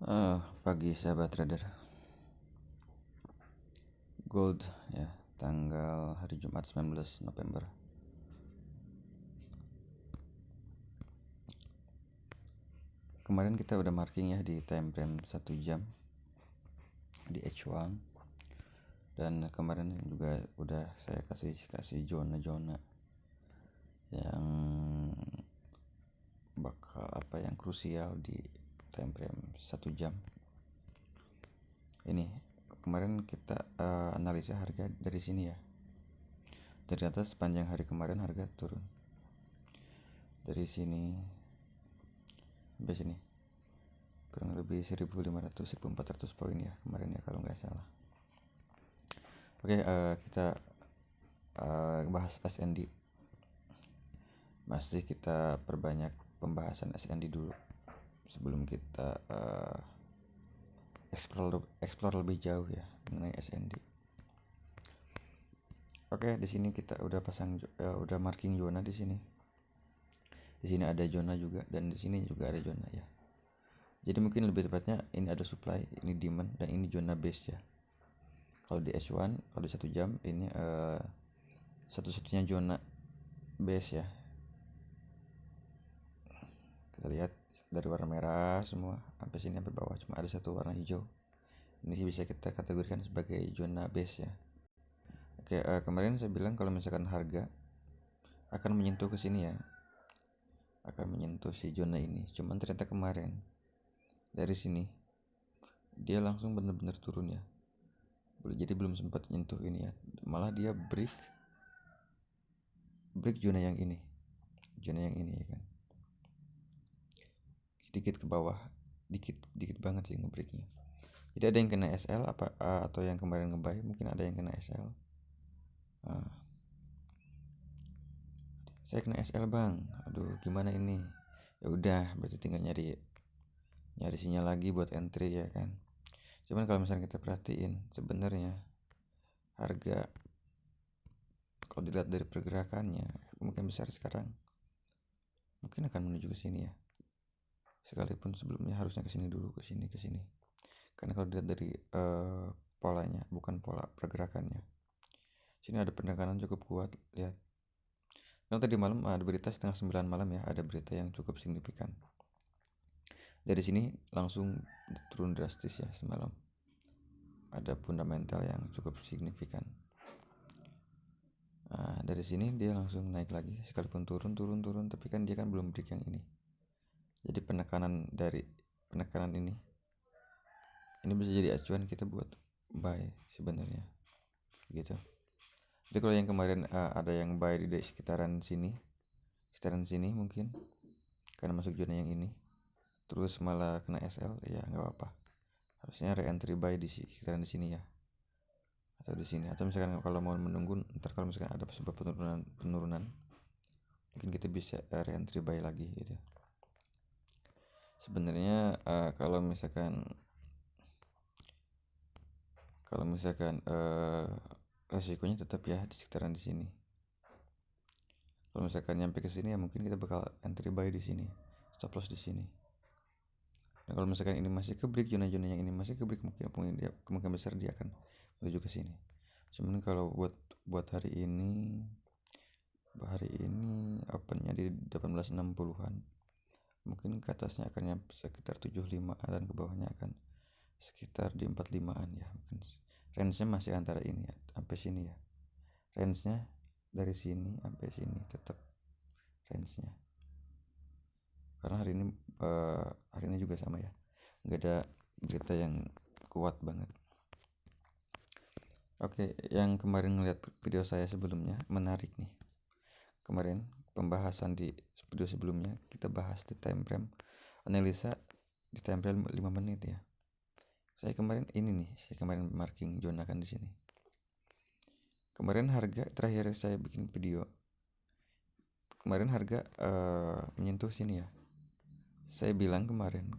Pagi sahabat trader. Gold ya, tanggal hari Jumat 19 November. Kemarin kita udah marking ya di time frame 1 jam di H1. Dan kemarin juga udah saya kasih zona-zona yang bakal yang krusial di time frame 1 jam. Ini kemarin kita analisa harga dari sini ya. Ternyata sepanjang hari kemarin harga turun. Dari sini sampai sini kurang lebih 1.500-1.400 poin ya kemarin ya kalau nggak salah. Oke, kita bahas SND. Masih kita perbanyak pembahasan SND dulu sebelum kita explore lebih jauh ya mengenai SND. Oke, di sini kita udah pasang udah marking zona di sini. Di sini ada zona juga dan di sini juga ada zona ya. Jadi mungkin lebih tepatnya ini ada supply, ini demand, dan ini zona base ya. Kalau di S1, kalau di 1 jam ini satu-satunya zona base ya. Kita lihat dari warna merah semua sampai sini sampai bawah cuma ada satu warna hijau. Ini bisa kita kategorikan sebagai zona base ya. Oke, kemarin saya bilang kalau misalkan harga akan menyentuh ke sini ya. Akan menyentuh si zona ini. Cuman ternyata kemarin dari sini dia langsung benar-benar turun ya. Jadi belum sempat nyentuh ini ya. Malah dia break zona yang ini. Zona yang ini ya kan. Sedikit ke bawah, dikit banget sih ngebreaknya. Jadi ada yang kena SL atau yang kemarin ngebuy, mungkin ada yang kena SL. Saya kena SL bang, aduh gimana ini? Ya udah, berarti tinggal nyari sinyal lagi buat entry ya kan. Cuman kalau misalnya kita perhatiin sebenarnya harga kalau dilihat dari pergerakannya mungkin besar sekarang mungkin akan menuju ke sini ya. Sekalipun sebelumnya harusnya ke sini dulu, ke sini. Karena kalau dilihat dari polanya, bukan pola pergerakannya. Sini ada penekanan cukup kuat, lihat. Karena tadi malam ada berita setengah 9 malam ya, ada berita yang cukup signifikan. Dari sini langsung turun drastis ya semalam. Ada fundamental yang cukup signifikan. Nah, dari sini dia langsung naik lagi, sekalipun turun, tapi kan dia kan belum break yang ini. Jadi penekanan ini bisa jadi acuan kita buat buy sebenarnya, gitu. Jadi kalau yang kemarin ada yang buy di sekitaran sini mungkin karena masuk zona yang ini, terus malah kena SL ya nggak apa-apa. Harusnya re-entry buy di sekitaran di sini ya. Atau di sini, atau misalkan kalau mau menunggu ntar kalau misalkan ada sebuah penurunan mungkin kita bisa re-entry buy lagi gitu. Sebenarnya kalau misalkan resikonya tetap ya di sekitaran di sini. Kalau misalkan nyampe ke sini ya mungkin kita bakal entry buy di sini, stop loss di sini. Nah, kalau misalkan ini masih ke break, zona-zona yang ini masih ke break, kemungkinan besar dia akan menuju ke sini. Cuman kalau buat hari ini opennya di 1860-an, mungkin ke atasnya akan nyampe sekitar 75 dan ke bawahnya akan sekitar di 45-an ya. Mungkin range-nya masih antara ini ya, sampai sini ya. Range-nya dari sini sampai sini tetap range-nya. Karena hari ini juga sama ya. Nggak ada berita yang kuat banget. Oke, yang kemarin ngeliat video saya sebelumnya menarik nih. Kemarin pembahasan di video sebelumnya kita bahas di time frame analisa di time frame 5 menit ya. Saya kemarin marking zona kan di sini. Kemarin harga terakhir saya bikin video. Kemarin harga menyentuh sini ya. Saya bilang kemarin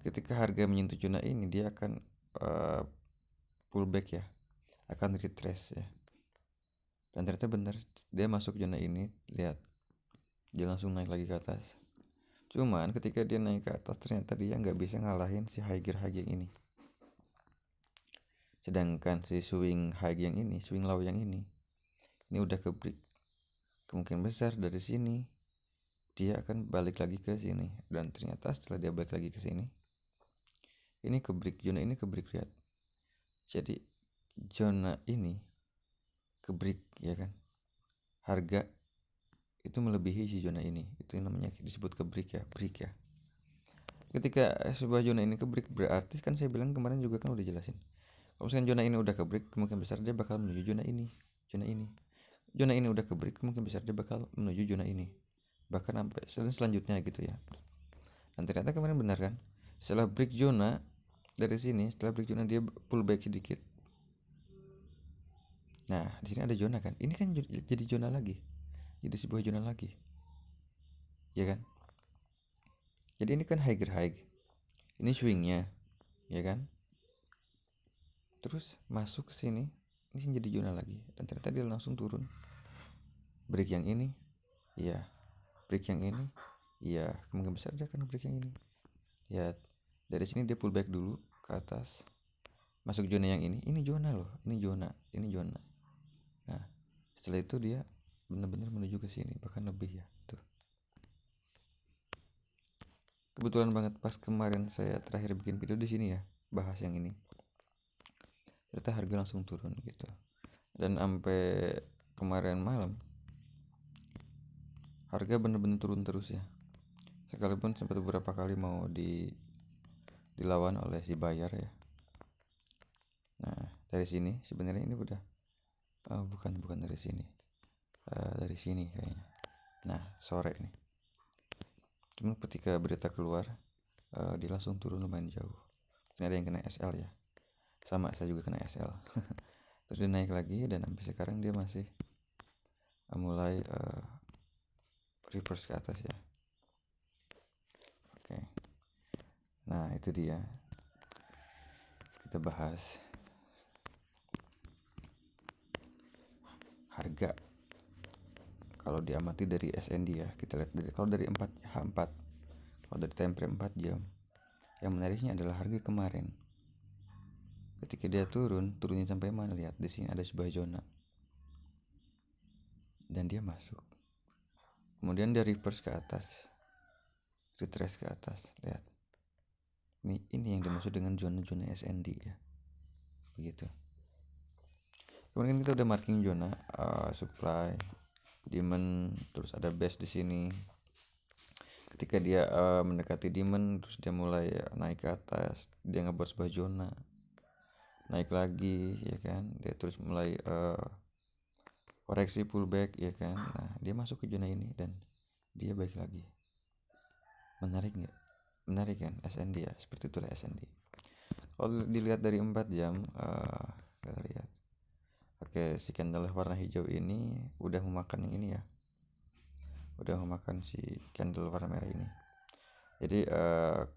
ketika harga menyentuh zona ini dia akan pullback ya, akan retrace ya. Dan ternyata benar, dia masuk zona ini, lihat dia langsung naik lagi ke atas. Cuman ketika dia naik ke atas ternyata dia nggak bisa ngalahin si high gear yang ini. Sedangkan si swing low yang ini udah ke break. Kemungkinan besar dari sini dia akan balik lagi ke sini, dan ternyata setelah dia balik lagi ke sini, ini ke break, zona ini ke break, lihat. Jadi zona ini ke break, ya kan. Harga itu melebihi si zona ini, itu namanya disebut ke break ya. Ketika sebuah zona ini ke break, berarti kan saya bilang kemarin juga kan udah jelasin, kalau misalkan zona ini udah ke break, kemungkinan besar dia bakal menuju zona ini. Zona ini udah ke break, kemungkinan besar dia bakal menuju zona ini, bahkan sampai selanjutnya gitu ya. Dan ternyata kemarin benar kan, setelah break zona dari sini, setelah break zona dia pull back sedikit. Nah di sini ada zona kan, ini kan jadi zona lagi, jadi sebuah zona lagi, ya kan. Jadi ini kan high, ini swingnya, ya kan. Terus masuk ke sini, ini jadi zona lagi, dan ternyata dia langsung turun. Break yang ini, iya. Break yang ini, iya. Kemungkinan besar dia akan break yang ini. Ya, dari sini dia pull back dulu ke atas, masuk zona yang ini zona loh, ini zona. Nah, setelah itu dia benar-benar menuju ke sini, bahkan lebih ya. Tuh. Kebetulan banget pas kemarin saya terakhir bikin video di sini ya, bahas yang ini. Ternyata harga langsung turun gitu. Dan sampai kemarin malam harga bener-bener turun terus ya, sekalipun sempat beberapa kali mau dilawan oleh si buyer ya. Nah dari sini sebenarnya ini udah bukan dari sini, dari sini kayaknya. Nah sore nih, cuman ketika berita keluar dia langsung turun lumayan jauh. Mungkin ada yang kena SL ya, sama saya juga kena SL. Terus dia naik lagi, dan sampai sekarang dia masih mulai reverse ke atas ya. Oke. Nah itu dia, kita bahas harga. Kalau diamati dari SND ya, kita lihat kalau dari H4, kalau dari time frame 4 jam, yang menariknya adalah harga kemarin. Ketika dia turunnya sampai mana, lihat di sini ada sebuah zona, dan dia masuk. Kemudian dia reverse ke atas, retrace ke atas, lihat. Ini yang dimaksud dengan zona-zona SND ya. Begitu. Kemudian kita udah marking zona supply, demand, terus ada base di sini. Ketika dia mendekati demand, terus dia mulai naik ke atas, dia ngebuat sebuah zona, naik lagi ya kan, dia terus mulai koreksi pullback ya kan. Nah dia masuk ke zona ini dan dia balik lagi. Menarik nggak? Menarik kan SND ya, seperti itulah SND. Kalau dilihat dari 4 jam kita lihat, oke, si candle warna hijau ini udah memakan yang ini ya, udah memakan si candle warna merah ini. Jadi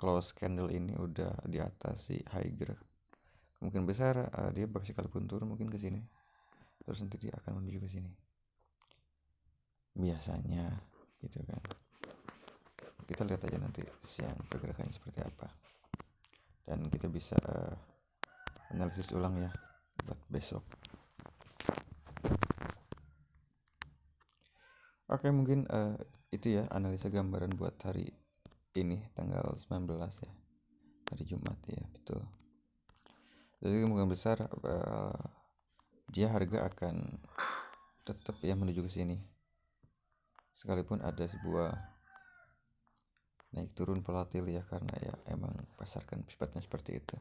close candle ini udah di atas si higher. Kemungkinan besar dia bakal sekalipun turun mungkin ke sini, terus nanti dia akan menuju ke sini. Biasanya gitu kan. Kita lihat aja nanti siang pergerakannya seperti apa. Dan kita bisa analisis ulang ya buat besok. Oke, mungkin itu ya analisa gambaran buat hari ini tanggal 19 ya, hari Jumat ya, betul. Jadi kemungkinan besar dia harga akan tetap ya menuju ke sini, sekalipun ada sebuah naik turun volatil ya, karena ya emang pasar kan sifatnya seperti itu,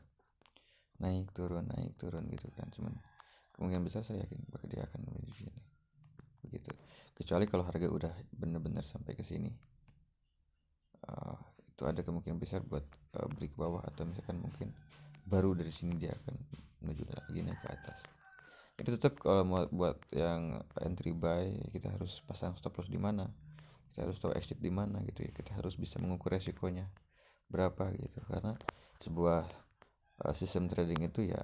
naik turun gitu kan. Cuman kemungkinan besar saya yakin bahwa dia akan menuju sini begitu, kecuali kalau harga udah benar-benar sampai ke sini, itu ada kemungkinan besar buat break bawah, atau misalkan mungkin baru dari sini dia akan menuju lagi naik ke atas. Itu tetap kalau mau buat yang entry buy, kita harus pasang stop loss di mana, kita harus tahu exit di mana gitu ya, kita harus bisa mengukur resikonya berapa gitu, karena sebuah sistem trading itu ya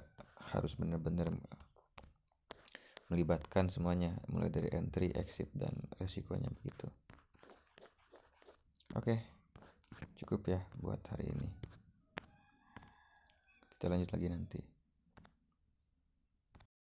harus benar-benar melibatkan semuanya, mulai dari entry, exit, dan resikonya begitu. Oke. cukup ya buat hari ini. Kita lanjut lagi nanti.